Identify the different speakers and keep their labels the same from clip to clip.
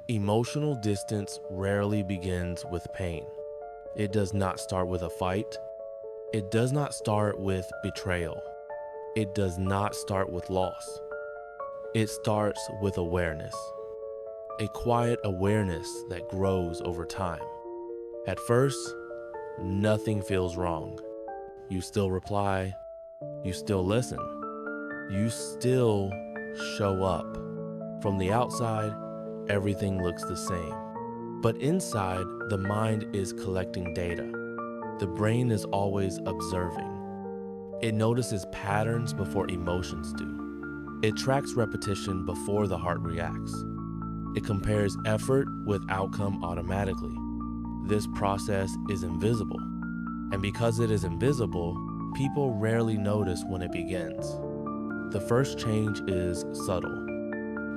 Speaker 1: Emotional distance rarely begins with pain. It does not start with a fight. It does not start with betrayal. It does not start with loss. It starts with awareness, a quiet awareness that grows over time. At first, nothing feels wrong. You still reply, you still listen, you still show up. From the outside, everything looks the same. But inside, the mind is collecting data. The brain is always observing. It notices patterns before emotions do. It tracks repetition before the heart reacts. It compares effort with outcome automatically. This process is invisible. And because it is invisible, people rarely notice when it begins. The first change is subtle.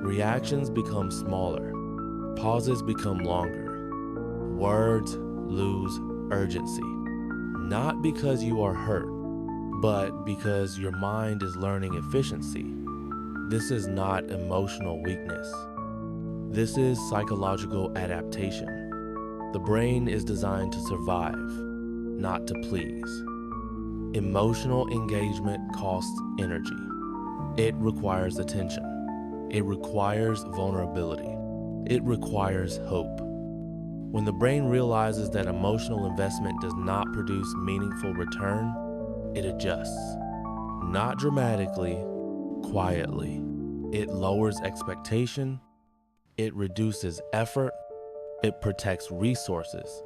Speaker 1: Reactions become smaller. Pauses become longer. Words lose urgency. Not because you are hurt, but because your mind is learning efficiency. This is not emotional weakness. This is psychological adaptation. The brain is designed to survive, not to please. Emotional engagement costs energy. It requires attention. It requires vulnerability. It requires hope. When the brain realizes that emotional investment does not produce meaningful return, it adjusts. Not dramatically, quietly. It lowers expectation. It reduces effort. It protects resources.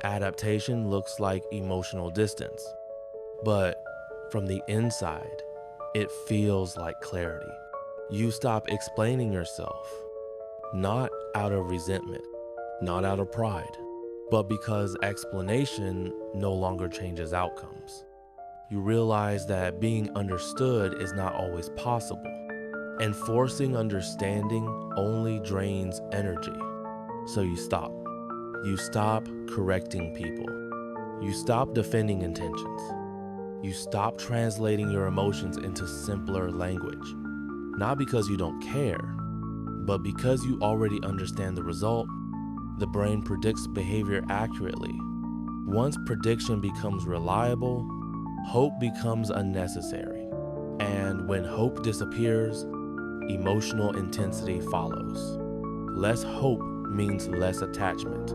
Speaker 1: Adaptation looks like emotional distance. But from the inside, it feels like clarity. You stop explaining yourself, not out of resentment, not out of pride, but because explanation no longer changes outcomes. You realize that being understood is not always possible, and forcing understanding only drains energy. So you stop. You stop correcting people. You stop defending intentions. You stop translating your emotions into simpler language. Not because you don't care, but because you already understand the result. The brain predicts behavior accurately. Once prediction becomes reliable, hope becomes unnecessary. And when hope disappears, emotional intensity follows. Less hope means less attachment.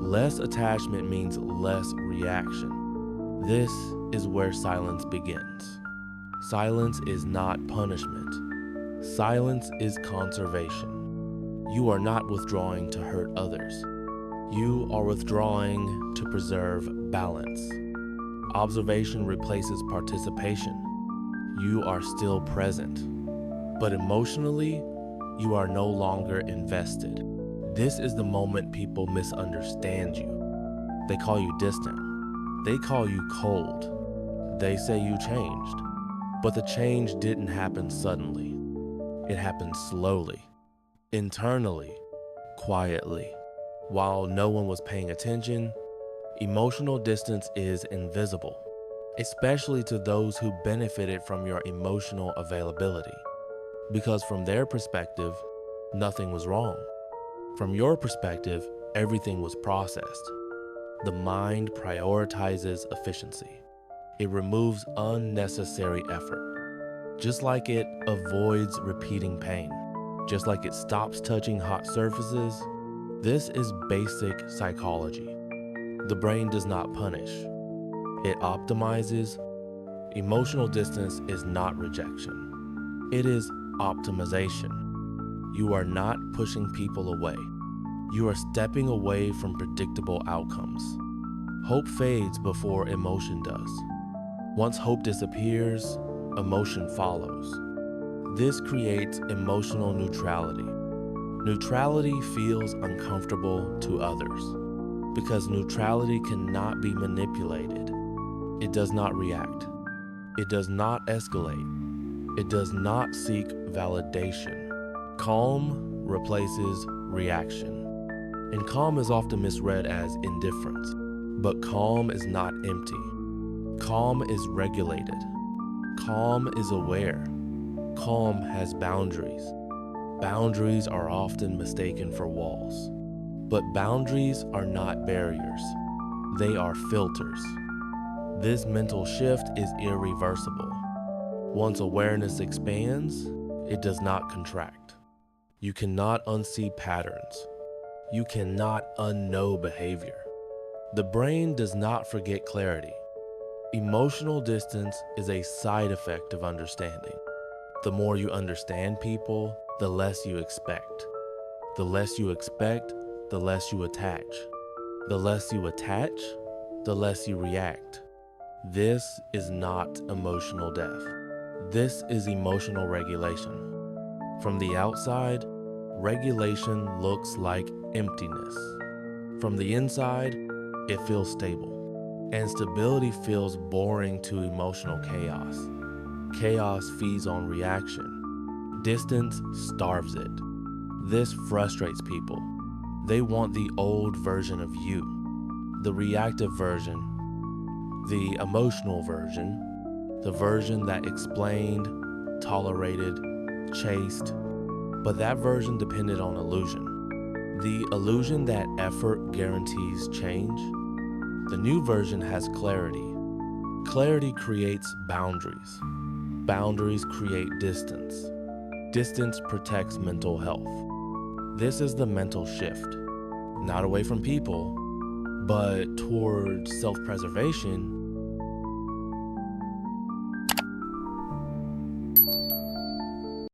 Speaker 1: Less attachment means less reaction. This is where silence begins. Silence is not punishment. Silence is conservation. You are not withdrawing to hurt others. You are withdrawing to preserve balance. Observation replaces participation. You are still present. But emotionally, you are no longer invested. This is the moment people misunderstand you. They call you distant. They call you cold. They say you changed. But the change didn't happen suddenly. It happened slowly, internally, quietly. While no one was paying attention, emotional distance is invisible, especially to those who benefited from your emotional availability. Because from their perspective, nothing was wrong. From your perspective, everything was processed. The mind prioritizes efficiency. It removes unnecessary effort. Just like it avoids repeating pain. Just like it stops touching hot surfaces. This is basic psychology. The brain does not punish. It optimizes. Emotional distance is not rejection. It is optimization. You are not pushing people away. You are stepping away from predictable outcomes. Hope fades before emotion does. Once hope disappears, emotion follows. This creates emotional neutrality. Neutrality feels uncomfortable to others because neutrality cannot be manipulated. It does not react. It does not escalate. It does not seek validation. Calm replaces reaction. And calm is often misread as indifference. But calm is not empty. Calm is regulated. Calm is aware. Calm has boundaries. Boundaries are often mistaken for walls, but boundaries are not barriers. They are filters. This mental shift is irreversible. Once awareness expands, it does not contract. You cannot unsee patterns. You cannot unknow behavior. The brain does not forget clarity. Emotional distance is a side effect of understanding. The more you understand people, the less you expect. The less you expect, the less you attach. The less you attach, the less you react. This is not emotional death. This is emotional regulation. From the outside, regulation looks like emptiness. From the inside, it feels stable. And stability feels boring to emotional chaos. Chaos feeds on reaction. Distance starves it. This frustrates people. They want the old version of you, the reactive version, the emotional version, the version that explained, tolerated, chased, but that version depended on illusion. The illusion that effort guarantees change. The new version has clarity. Clarity creates boundaries. Boundaries create distance. Distance protects mental health. This is the mental shift, not away from people, but towards self-preservation